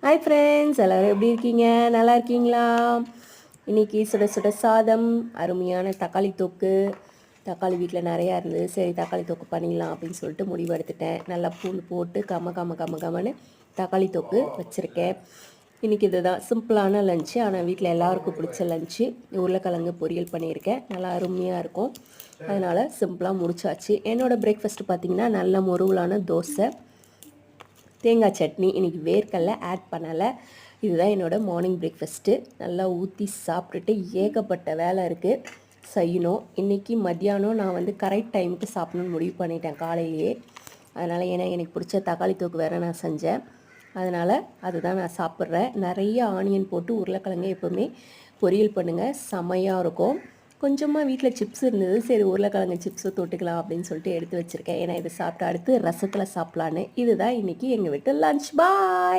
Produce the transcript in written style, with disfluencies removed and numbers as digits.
Hi friends, எல்லோரும் எப்படி இருக்கீங்க? நல்லா இருக்கீங்களா? இன்றைக்கி சுட சுட சாதம், அருமையான தக்காளி தொக்கு. தக்காளி வீட்டில் நிறையா இருந்தது. சரி, தக்காளி தொக்கு பண்ணிடலாம் அப்படின்னு சொல்லிட்டு முடிவு எடுத்துட்டேன். நல்லா பூண்டு போட்டு கமன்னு தக்காளி தொக்கு வச்சுருக்கேன். இன்றைக்கி இதுதான் சிம்பிளான லஞ்சு, ஆனால் வீட்டில் எல்லாருக்கும் பிடிச்ச லஞ்சு. உருளைக்கிழங்கு பொரியல் பண்ணியிருக்கேன். நல்லா அருமையாக இருக்கும். அதனால் சிம்பிளாக முடிச்சாச்சு. என்னோடய பிரேக்ஃபாஸ்ட்டு பார்த்திங்கன்னா நல்ல முருவலான தோசை, தேங்காய் சட்னி. இன்றைக்கி வேர்க்கடலை ஆட் பண்ணலை. இதுதான் என்னோடய மார்னிங் பிரேக்ஃபாஸ்ட்டு. நல்லா ஊற்றி சாப்பிட்டுட்டு ஏகப்பட்ட வேலை இருக்குது, செய்யணும். இன்றைக்கி மத்தியானம் நான் கரெக்ட் டைமுக்கு சாப்பிடணுன்னு முடிவு பண்ணிட்டேன் காலையிலேயே. அதனால் ஏன்னா எனக்கு பிடிச்ச தக்காளி தொக்கு வேறு நான் செஞ்சேன். அதனால் அதுதான் நான் சாப்பிட்றேன். நிறைய ஆனியன் போட்டு உருளைக்கிழங்கு எப்போவுமே பொரியல் பண்ணுங்கள், செமையாக இருக்கும். கொஞ்சமாக வீட்டில் சிப்ஸ் இருந்தது. சரி, உருளைக்கிழங்கு சிப்ஸை தொட்டுக்கலாம் அப்படின்னு சொல்லிட்டு எடுத்து வச்சுருக்கேன். ஏன்னா இதை சாப்பிட்டு அடுத்து ரசத்தில் சாப்பிட்லான்னு. இதுதான் இன்றைக்கி எங்கள் வீட்டு லன்ச். பாய்.